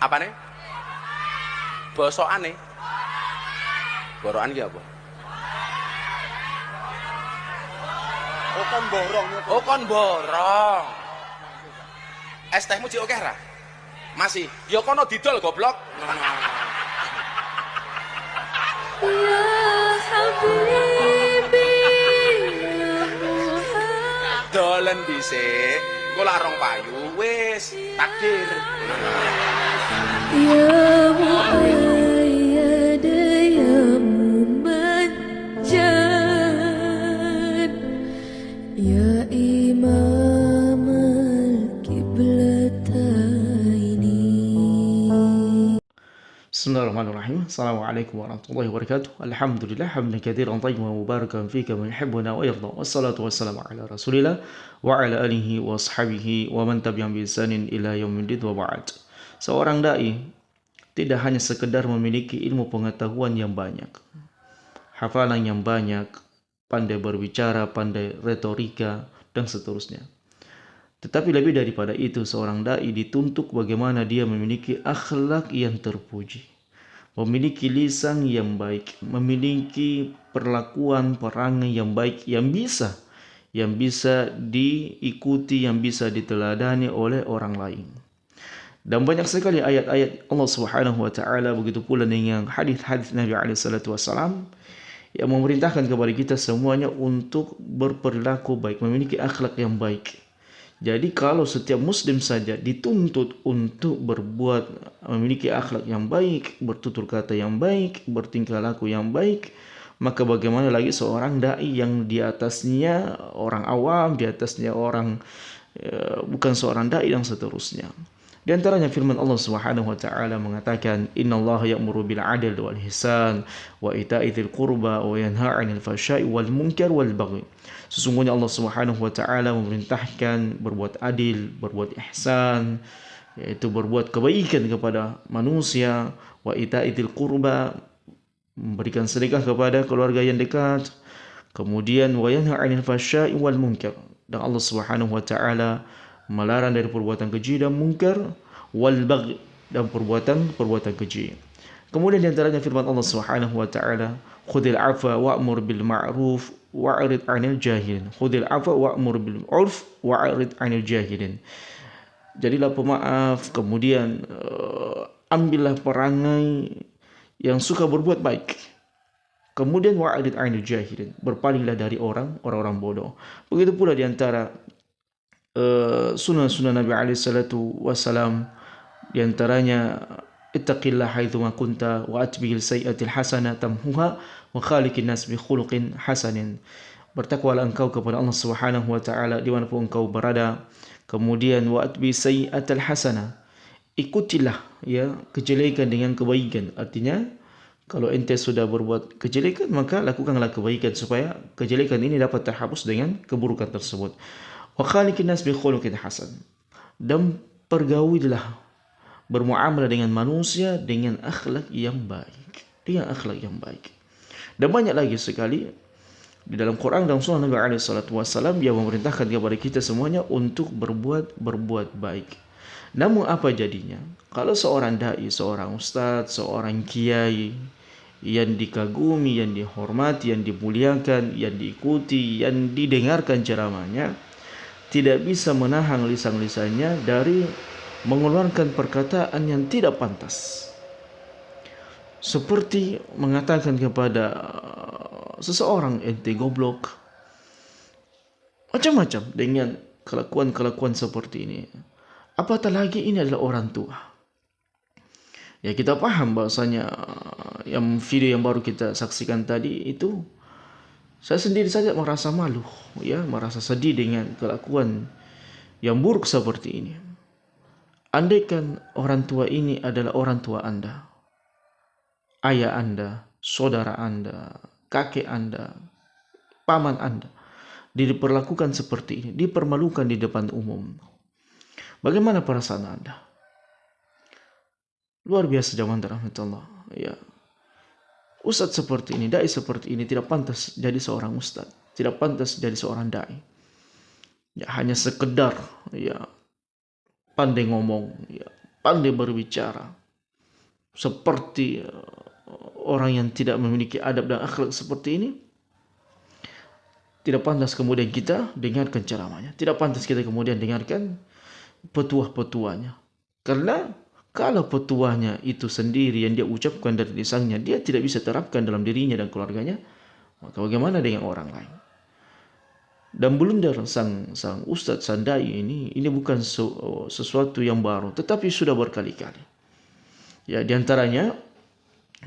Apane? Bosokane. Borokan ki apa? Oh kon borong ya. Oh kon borong. Es tehmu cik akeh ra? Masih. Ya kono didol goblok. Ya Habibi ya Muhammad. Dolen dhisik. Engko lak rong payu wis takdir. Ya Muayyad ya Mumajjad ya Imam al-Qiblataini. Bismillahirrahmanirrahim. Assalamualaikum warahmatullahi wabarakatuh. Alhamdulillah hamdan katsiran tayyiban mubarakan fi kama yuhibbuna wa yarda. Wassalatu wassalamu ala Rasulillah wa ala alihi wa ashabihi wa man tabi'ahum bi ihsanin ila yaumiddin wa ba'd. Seorang dai tidak hanya sekedar memiliki ilmu pengetahuan yang banyak, hafalan yang banyak, pandai berbicara, pandai retorika dan seterusnya. Tetapi lebih daripada itu, seorang dai dituntut bagaimana dia memiliki akhlak yang terpuji, memiliki lisan yang baik, memiliki perlakuan perangai yang baik yang bisa diikuti, yang bisa diteladani oleh orang lain. Dan banyak sekali ayat-ayat Allah Subhanahu wa taala, begitu pula dengan hadis-hadis Nabi alaihi salatu wasallam yang memerintahkan kepada kita semuanya untuk berperilaku baik, memiliki akhlak yang baik. Jadi kalau setiap muslim saja dituntut untuk memiliki akhlak yang baik, bertutur kata yang baik, bertingkah laku yang baik, maka bagaimana lagi seorang dai yang di atasnya orang awam, di atasnya orang bukan seorang dai dan seterusnya. Di antaranya firman Allah Subhanahu wa taala mengatakan, "Innallaha ya'muru bil 'adli wal ihsan wa ita'i dzil qurba wa yanha 'anil fahsya'i wal munkar wal baghi." Sesungguhnya Allah Subhanahu wa taala memerintahkan berbuat adil, berbuat ihsan, yaitu berbuat kebaikan kepada manusia, wa ita'i dzil qurba, memberikan sedekah kepada keluarga yang dekat, kemudian wa yanha 'anil fahsya'i wal munkar. Dan Allah Subhanahu wa taala melarang dari perbuatan keji dan mungkar, wal baghi, dan perbuatan keji. Kemudian di antaranya firman Allah Subhanahu wa taala, khudil afwa wa'mur bil ma'ruf wa'rid 'anil jahilin. Khudil afwa wa'mur bil 'urf wa'rid 'anil jahilin. Jadilah pemaaf, kemudian ambillah perangai yang suka berbuat baik. Kemudian wa'rid 'anil jahilin, berpalinglah dari orang-orang bodoh. Begitu pula di antara sunnah Nabi alaihi salatu wassalam, di antaranya ittaqillah haitsu ma kunta wa atbi'il sayyi'atil hasanah tamhuha wa khaliqin nas bi khuluqin hasanin. Bertakwalah engkau kepada Allah Subhanahu wa taala dimanapun engkau berada. Kemudian wa atbi sayyi'atil hasanah, ikutilah ya kejelekan dengan kebaikan. Artinya kalau ente sudah berbuat kejelekan, maka lakukanlah kebaikan supaya kejelekan ini dapat terhapus dengan keburukan tersebut. Wa khaliqin nas bi khuluqin hasan, dan pergaulilah, bermuamalah dengan manusia dengan akhlak yang baik, Dan banyak lagi sekali di dalam Quran dan Sunnah Nabi alaihi salatu wasallam yang memerintahkan kepada kita semuanya untuk berbuat baik. Namun apa jadinya kalau seorang dai, seorang ustaz, seorang kiai yang dikagumi, yang dihormati, yang dimuliakan, yang diikuti, yang didengarkan ceramahnya, tidak bisa menahan lisan-lisannya dari mengeluarkan perkataan yang tidak pantas, seperti mengatakan kepada seseorang, ente goblok, macam-macam dengan kelakuan-kelakuan seperti ini. Apatah lagi ini adalah orang tua. Ya, kita paham bahwasanya yang video yang baru kita saksikan tadi itu, saya sendiri saja merasa malu, ya, merasa sedih dengan kelakuan yang buruk seperti ini. Andaikan orang tua ini adalah orang tua Anda, ayah Anda, saudara Anda, kakek Anda, paman Anda, diperlakukan seperti ini, dipermalukan di depan umum, bagaimana perasaan Anda? Luar biasa zaman rahmatullah. Ya, ustadz seperti ini, dai seperti ini tidak pantas jadi seorang ustadz, tidak pantas jadi seorang dai. Ya, hanya sekedar ya pandai ngomong, ya pandai berbicara seperti orang yang tidak memiliki adab dan akhlak seperti ini, tidak pantas kemudian kita dengarkan ceramahnya, tidak pantas kita kemudian dengarkan petuah-petuahnya. Karena kalau petuahnya itu sendiri yang dia ucapkan dari lisannya, dia tidak bisa terapkan dalam dirinya dan keluarganya, maka bagaimana dengan orang lain? Dan blunder sang ustadz, sang dai ini bukan sesuatu yang baru, tetapi sudah berkali-kali. Ya, diantaranya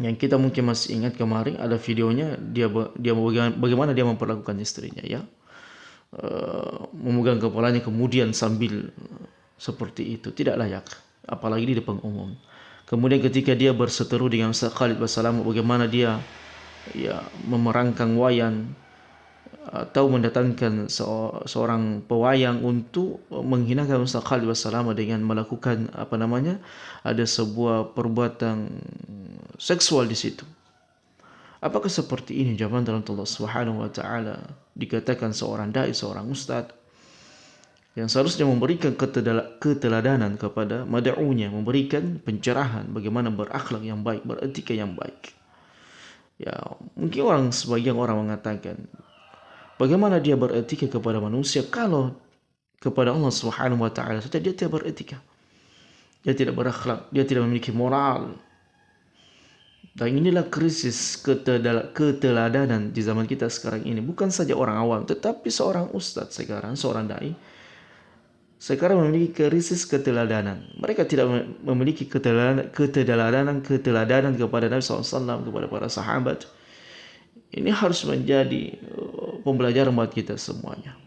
yang kita mungkin masih ingat kemarin ada videonya, dia bagaimana dia memperlakukan istrinya, ya, memegang kepalanya kemudian sambil seperti itu, tidak layak, apalagi di depan umum. Kemudian ketika dia berseteru dengan Ustaz Khalid Basalamah, bagaimana dia memerangkang wayang atau mendatangkan seorang pewayang untuk menghinakan Ustaz Khalid Basalamah dengan melakukan ada sebuah perbuatan seksual di situ. Apakah seperti ini jawaban dalam Allah Subhanahu wa taala dikatakan seorang dai, seorang ustaz yang seharusnya memberikan keteladanan kepada mad'unya, memberikan pencerahan bagaimana berakhlak yang baik, beretika yang baik. Ya, mungkin sebagian orang mengatakan, bagaimana dia beretika kepada manusia kalau kepada Allah Subhanahu wa taala saja dia tidak beretika. Dia tidak berakhlak, dia tidak memiliki moral. Dan inilah krisis keteladanan di zaman kita sekarang ini. Bukan saja orang awam, tetapi seorang ustadz sekarang, seorang dai sekarang memiliki krisis keteladanan. Mereka tidak memiliki keteladanan kepada Nabi SAW, kepada para sahabat. Ini harus menjadi pembelajaran buat kita semuanya.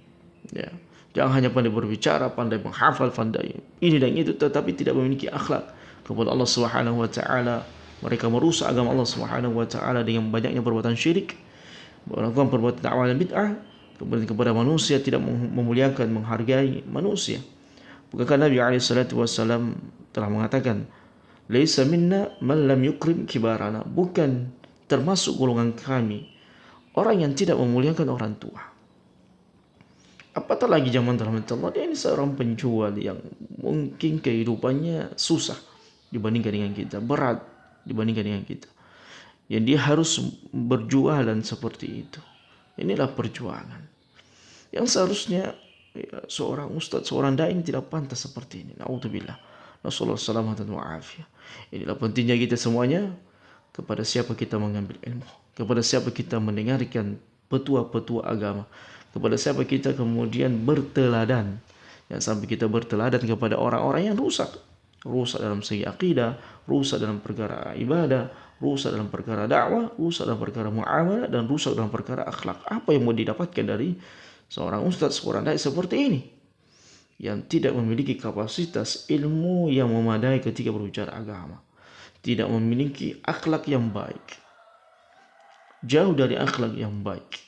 Ya. Jangan hanya pandai berbicara, pandai menghafal, pandai ini dan itu, tetapi tidak memiliki akhlak kepada Allah Subhanahu wa taala. Mereka merusak agama Allah Subhanahu wa taala dengan banyaknya perbuatan syirik, melakukan perbuatan dakwah dan bid'ah, kemudian kepada manusia tidak memuliakan, menghargai manusia. Bukankah Nabi SAW telah mengatakan, "Laisa minna man lam yukrim kibarana." Bukan termasuk golongan kami orang yang tidak memuliakan orang tua. Apatah lagi zaman dalam Allah, dia ini seorang penjual yang mungkin kehidupannya susah dibandingkan dengan kita, berat dibandingkan dengan kita. Yang dia harus berjualan seperti itu. Inilah perjuangan. Yang seharusnya seorang ustadz, seorang dai tidak pantas seperti ini. Na'udzubillah. Nasallallahu salamatan wa afiyah. Inilah pentingnya kita semuanya, kepada siapa kita mengambil ilmu, kepada siapa kita mendengarkan petua-petua agama, kepada siapa kita kemudian berteladan. Yang sampai kita berteladan kepada orang-orang yang rusak dalam segi akidah, rusak dalam perkara ibadah, rusak dalam perkara dakwah, rusak dalam perkara muamalah, dan rusak dalam perkara akhlak. Apa yang mau didapatkan dari seorang ustadz, seorang dai seperti ini yang tidak memiliki kapasitas ilmu yang memadai ketika berbicara agama, tidak memiliki akhlak yang baik, jauh dari akhlak yang baik,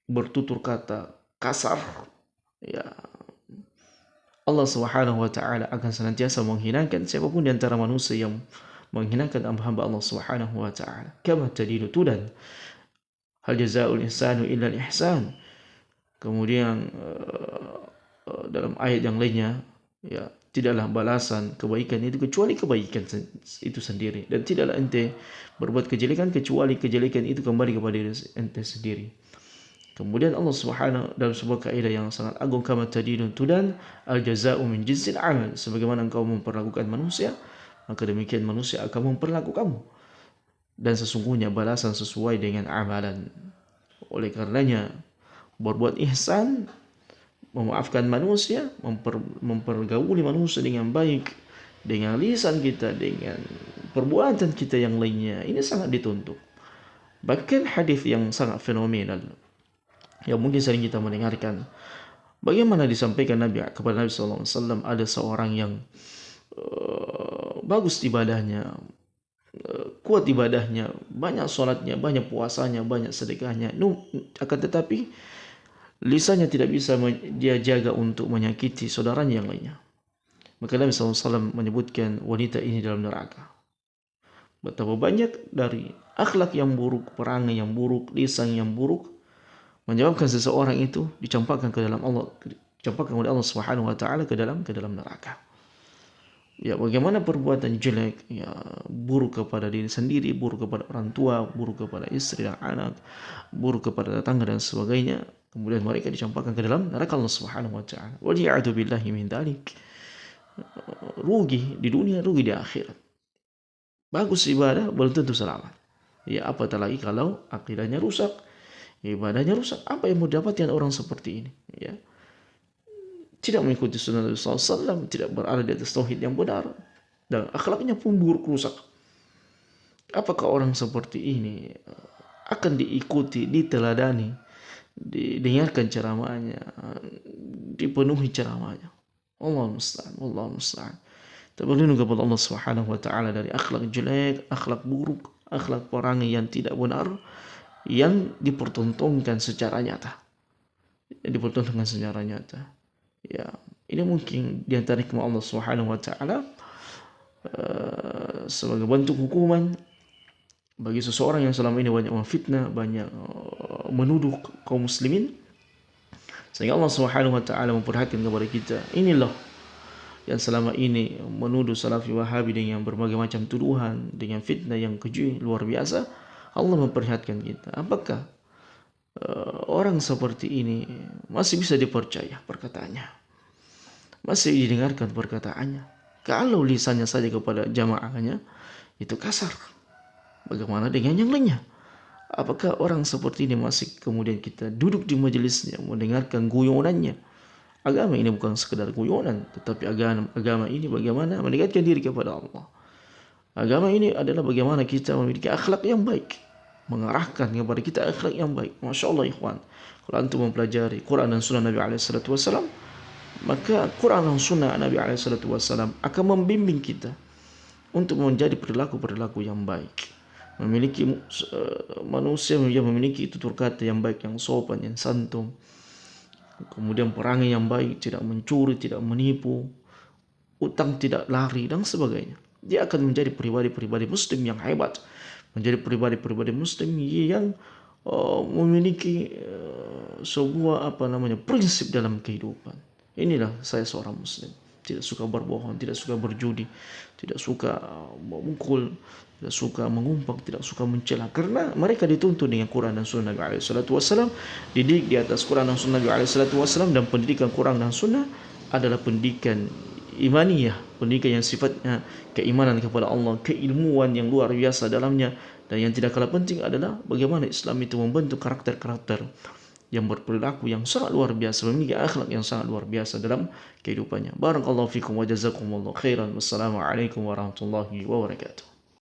bertutur kata kasar, ya, Allah Subhanahu wa taala akan senantiasa menghinakan siapapun di antara manusia yang menghinakan hamba Allah Subhanahu wa taala. Kama tadinu tudan. Hal jazaa'ul ihsanu illa al-ihsan. Kemudian dalam ayat yang lainnya, ya, tidaklah balasan kebaikan itu kecuali kebaikan itu sendiri, dan tidaklah ente berbuat kejelekan kecuali kejelekan itu kembali kepada ente sendiri. Kemudian Allah Subhanahu dalam sebuah kaidah yang sangat agung, kama tadinu tudan, al jazaa'u min jinsil amal. Sebagaimana engkau memperlakukan manusia, maka demikian manusia akan memperlakukanmu, dan sesungguhnya balasan sesuai dengan amalan. Oleh karenanya, berbuat ihsan, memaafkan manusia, mempergauli manusia dengan baik, dengan lisan kita, dengan perbuatan kita yang lainnya, ini sangat dituntut. Bahkan hadis yang sangat fenomenal yang mungkin sering kita mendengarkan, bagaimana disampaikan Nabi kepada Nabi SAW, ada seorang yang bagus ibadahnya, kuat ibadahnya, banyak sholatnya, banyak puasanya, banyak sedekahnya, akan tetapi lisannya tidak bisa dia jaga untuk menyakiti saudaranya yang lainnya. Maka Nabi SAW menyebutkan wanita ini dalam neraka. Betapa banyak dari akhlak yang buruk, perangai yang buruk, lisan yang buruk, menyebabkan seseorang itu dicampakkan oleh Allah Subhanahu wa taala ke dalam neraka. Ya, bagaimana perbuatan jelek, ya buruk kepada diri sendiri, buruk kepada orang tua, buruk kepada istri dan anak, buruk kepada tetangga dan sebagainya. Kemudian mereka dicampakkan ke dalam neraka Allah Subhanahu wa taala. Waliya'adu billahi min dzalik. Rugi di dunia, rugi di akhirat. Bagus ibadah belum tentu selamat. Ya, apatah lagi kalau akidahnya rusak, ibadahnya rusak. Apa yang mau dapatkan orang seperti ini? Ya, tidak mengikuti sunnah Nabi SAW, tidak berada di atas tauhid yang benar, dan akhlaknya pun buruk rusak. Apakah orang seperti ini akan diikuti, diteladani, didengarkan ceramahnya, dipenuhi ceramahnya? Allah musta'an, Allah musta'an. Kita berlindung kepada Allah Subhanahu wa taala dari akhlak jelek, akhlak buruk, akhlak perangai yang tidak benar, yang dipertontonkan secara nyata. Dipertontonkan secara nyata. Ya, ini mungkin di antara hikmah Allah Subhanahu wa taala sebagai bentuk hukuman bagi seseorang yang selama ini banyak memfitnah, banyak menuduh kaum muslimin, sehingga Allah Subhanahu wa taala memperhatikan kepada kita. Inilah yang selama ini menuduh Salafi Wahabi dengan berbagai macam tuduhan, dengan fitnah yang keji luar biasa. Allah memperhatikan kita. Apakah orang seperti ini masih bisa dipercaya perkataannya, masih didengarkan perkataannya? Kalau lisannya saja kepada jamaahnya itu kasar, bagaimana dengan yang lainnya? Apakah orang seperti ini masih kemudian kita duduk di majelisnya mendengarkan guyonannya? Agama ini bukan sekedar guyonan, tetapi agama ini bagaimana mendekatkan diri kepada Allah. Agama ini adalah bagaimana kita memiliki akhlak yang baik, mengarahkan kepada kita akhlak yang baik. Masya Allah ikhwan, kalau antum mempelajari Quran dan Sunnah Nabi SAW, maka Quran dan Sunnah Nabi SAW akan membimbing kita untuk menjadi perilaku-perilaku yang baik, memiliki manusia yang memiliki tutur kata yang baik, yang sopan, yang santun, kemudian perangai yang baik, tidak mencuri, tidak menipu, utang tidak lari, dan sebagainya. Dia akan menjadi pribadi-pribadi muslim yang hebat, menjadi pribadi-pribadi muslim yang memiliki sebuah prinsip dalam kehidupan. Inilah saya seorang muslim, tidak suka berbohong, tidak suka berjudi, tidak suka memukul, tidak suka mengumpat, tidak suka mencela, karena mereka dituntun dengan Quran dan Sunnah Nabi SAW, didik di atas Quran dan Sunnah Nabi SAW, dan pendidikan Quran dan Sunnah adalah pendidikan imaniyah, pendidikan yang sifatnya keimanan kepada Allah, keilmuan yang luar biasa dalamnya, dan yang tidak kalah penting adalah bagaimana Islam itu membentuk karakter-karakter yang berperilaku yang sangat luar biasa, memiliki akhlak yang sangat luar biasa dalam kehidupannya. Barakallahu fikum wa jazakumullahu khairan. Wassalamualaikum warahmatullahi wabarakatuh.